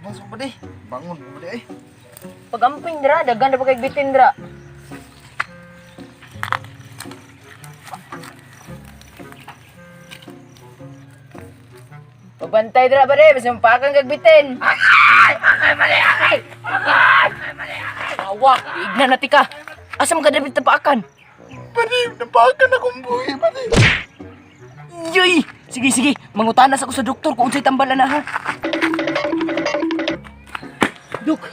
Masuk pa di. Bangun pa di. Pagamping dra, daghan na pagkagbitin dra. Pagbantay dra ba de, basta mapakan kagbitin. Awak, igna na tika. Asa mga kadabit na paakan? Padi, napakan akong buhay padi. Yoy! Sige, sige. Mangutanas ako sa doktor kung unsay tambalan na ha. Dok,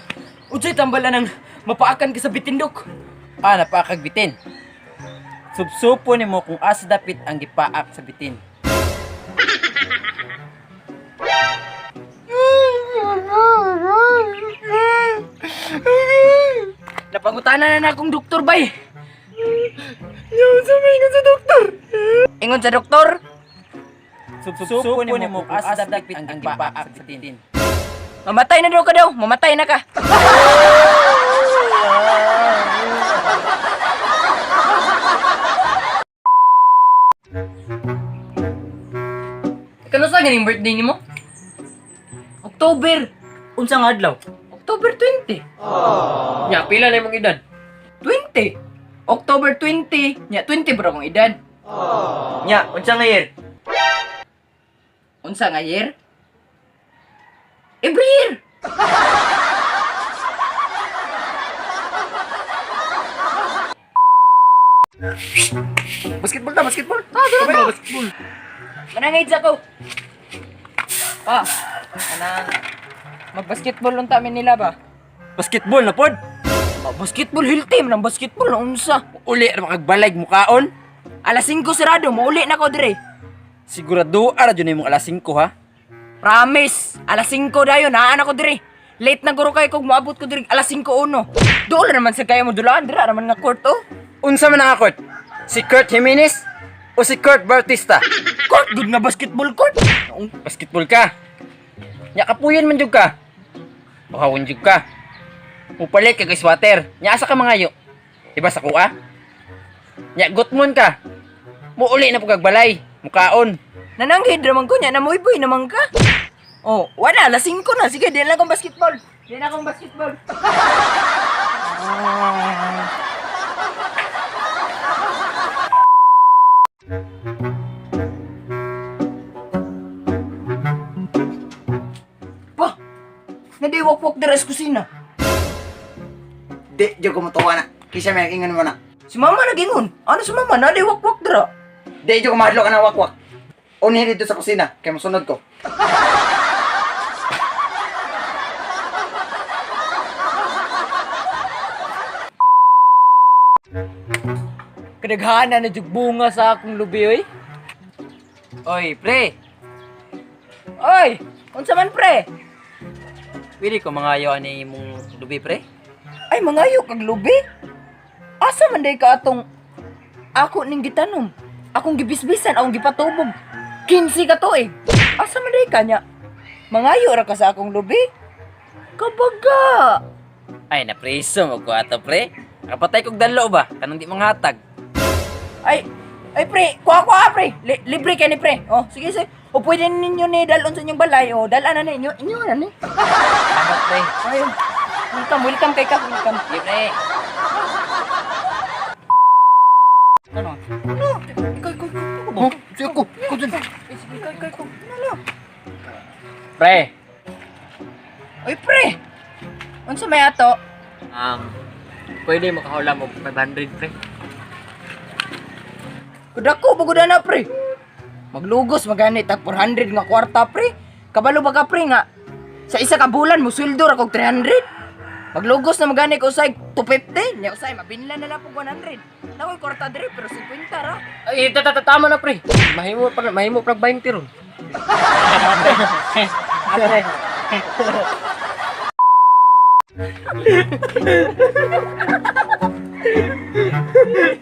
unsay tambalan ng mapaakan ka sa bitin, Dok? Napakagbitin. Subsupo nimo kung asa dapit ang gipaak sa bitin. Napangutanan na akong doktor, bay. Yaw sa mingon sa doktor. Ingon sa doktor? Subsupo nimo kung asa dapit ang gipaak sa bitin. Mamatay na daw ka daw. Mamatay na ka. Kano sa ganing birthday nimo? October. Unsang adlaw? October 20. Nya pila na imong edad? 20. October 20. Nya 20 bro akong edad. Nya unsang year? Unsa nga year? Every year. Basketball ta, basketball. Basketball. Manangay ako. Kanang mag-basketball lang tamin nila ba? Basketball na pod. Basketball hill team ng basketball na unsa. Uli ra makagbalag mukaon. Alas 5 sarado, mauli na ko dire. Sigurado ara jud imong alas 5 ha. Promise, alas 5 dayon, naan ako dire. Late na guro kay kog moabot ko dire alas 5:01. Doon naman sa kaya mo dulaan dira naman nga court oh. Unsa man ang akot? Si Kurt Jimenez o si Kurt Bautista? Court good nga basketball court. Basketball ka. Nya kapuyon man jud ka. Bahawon jud ka. Upalit ka kay swatter. Nya asa ka mangayo? Diba sa kuha? Nya gutmon ka. Muuli na pagbalay, mukaon. Nananghid naman ko niya, namoy-boy naman ka. Oh, wala, alas 5 na. Sige, di na akong basketball. Di na akong basketball. Pa, nadiwak-wak dira sa kusina. Di, jud ko matuwa na. Kisa may ingon mo na. Si mama nagingon. Ano si mama? Nadiwak-wak dira. Di, jud ko mahadlok ka ng wakwak. Unhi dito sa kusina, kaya masunod ko. Kadaghana na jug bunga sa akong lubi, oy. Oy, pre. Oy, unsa man pre? Pili ko mangayo ani imong lubi, pre. Ay, mangayo kag lubi. Asa man day ka atong ako ning gitanom. Akong gibisbisan, akong gipatubog. 15 ka to eh. Asa man day ka nya? Mangayo ra ka sa akong lubi? Kabaga. Ay, napreso mo ko ato, pre. Kapatay kog dalo ba? Kanang di manghatag. Ay, pre, kuha pre. Libre ka ni pre. Oh, sige sige. O pwede ninyo ni dalon sa inyong balay. O, dalan na ninyo. Inyo na ni. Salamat, pre. Ay, welcome kay ka. Welcome. Sige, pre. Ano? Oh, siya ko. Kudin. Ano? Pre. Oy, pre. Unsa may ato? Pwede makahula mo 500, pre. Kudako baguda na pre. Maglugos magani tag 400 nga kwarta pre. Kabalo ba ka pre nga sa isa ka bulan mo sweldo ra kog 300. Maglugos na magani ko usay 250. Nya usay mabinlan na lang pog 100. Nakoy kwarta dire pero 50 ra. Ay, tama na, pre. Mahimo pa 20 ron. Ate.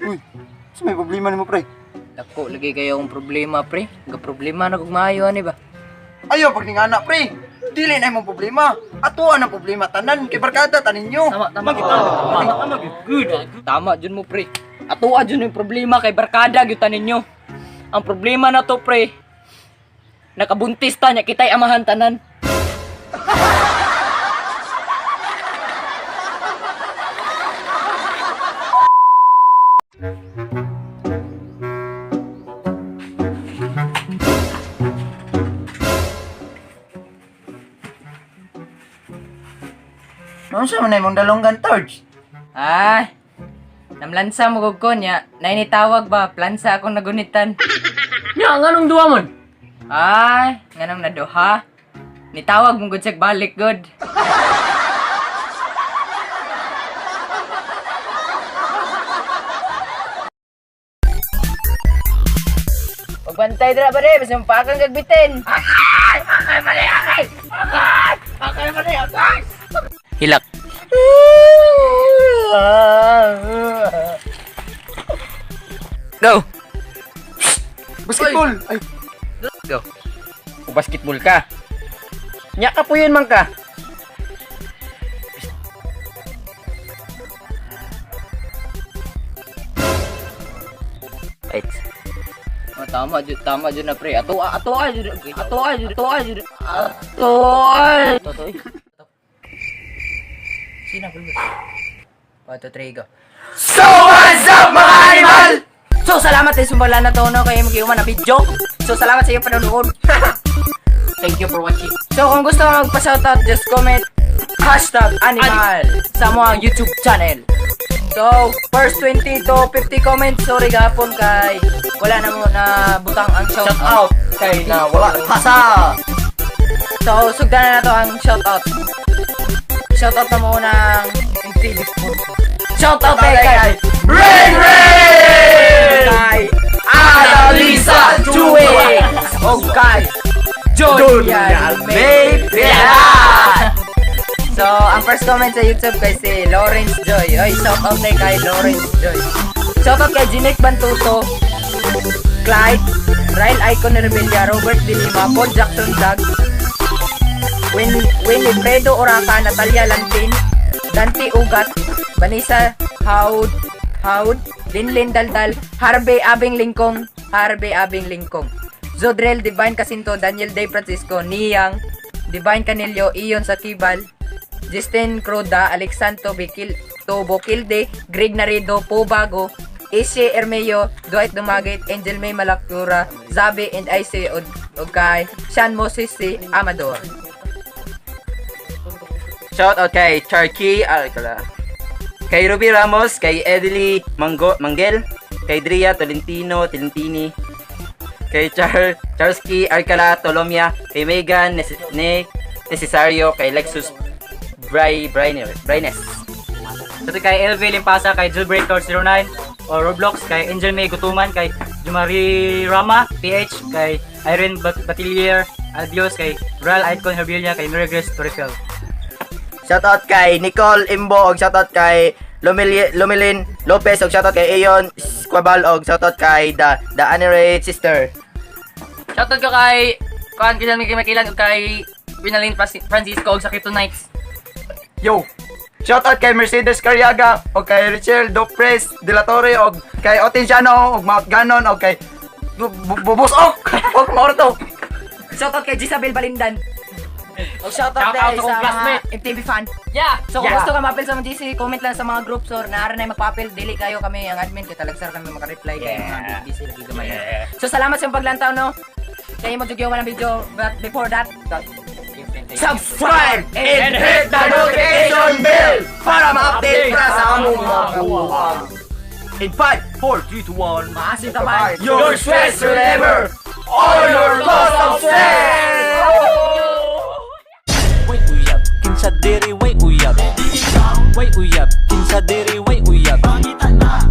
Uy, sa may problema nimo pre? Dako lagi kayo ang problema pre. Ga problema na kog maayo ani ba? Ayaw pag ning anak pre. Dili na imong problema. Atuan ang problema tanan kay barkada tanin nyo. Good. Tama jud mo pre. Atoa jud yung problema kay barkada gyud tanin ninyo. Ang problema na to, pre. Nakabuntis ta niya kitay amahan tanan. Noon sa man imong dalonggan Torch. Ah, namlansa mo gug ko niya. Nainitawag ba? Plansa akong nagunitan. Nya, nganong duwa mon? Ay, nganong naduha. Nitawag mo gud siya balik gud. Pagbantay dira ba rin, basta mapakang gagbitin. Hilak. Go. Basketball. Ay, Go. O basketball ka. Nya ka puyon man ka. Right. Oh, tama jud na pre. Ato jud. Totoy. Sino pulbos? 1, 2, 3, go. so what's up mga animal? So, salamat sa sumbala na to, no, kayo mag-iwan na video. So, salamat sa iyong panonood. Thank you for watching. So, kung gusto mo magpa-shoutout, just comment #animal sa mga YouTube channel. So, first 20 to 50 comments, sorry gapon kay wala na mo na butang ang shoutout. Kay na wala pasa. So, sugdan na to ang shoutout. Shoutout na mo ng MTV Sport. Shoutout kay Rain Rain! kay Annalisa Jue o kay Junior May Piedad. So, ang first comment sa YouTube kay si Lawrence Joy. Oy, shoutout kay Lawrence Joy. Shoutout kay Jinek Bantuto, Clyde, Ryle Icon Rebella, Robert De Lima, Paul Jackson Dag, Winnie Fredo Oraca, Natalia Lantin, Dante Ugat, Vanessa Haud, Linlin Daldal, Harvey Abing Lingkong, Zodrel Divine Casinto, Daniel Day Francisco, Niyang, Divine Canelio, Ion Sakibal, Justin Croda, Alexandro Bokilde, Greg Naredo, Pobago, Ishe Ermeyo, Dwight Dumagit, Angel May Malacura, Zabe and Ice Ogay, Sean Moses C. Amador. Shout out kay Charky, kay Ruby Ramos, kay Edely Manggel, kay Dria Tolentini, kay Charsky Arcala Tolomia, kay Megan Necesario, kay Lexus Brines. Ito kay LV Limpasa, kay Jillbreaker 09, o Roblox, kay Angel May Gutuman, kay Jumari Rama, PH, kay Irene Batilier, Albios, kay Ral Icon Herbilia, kay Miragres Torifel. Shoutout kay Nicole Imbo og shoutout kay Lumilin Lopez og shoutout kay Ayon Squabal og shoutout kay The Anirate Sister. Shoutout ko kay Kuan Kilan Makilan, kay Winalin Francisco og Sakito Nights. Yo. Shoutout kay Mercedes Carriaga og kay Richel Dopres De La Torre og kay Otenciano og Mount Ganon og kay Bubusok og Morto. Shoutout kay Gisabel Balindan. O shoutout Shout out dahil to sa kong classmate. mga MTV fan. Yeah! So kung gusto ka mapil sa mga GC, comment lang sa mga groups or naara na yung magpapil, dili kayo kami ang admin, kaya talagsar kami makareply kayo mga GC lagi gamay. So salamat sa paglantaw, no? Kayo mo jugyawan ng video, but before that, Subscribe and hit the notification bell para ma-update ka sa among mga buwag. In 5, 4, 3, 2, 1, maasim taman. your stress reliever, all your loss of stress! Wait uyab, kinsa diri wait uyab. Wait uyab, kinsa diri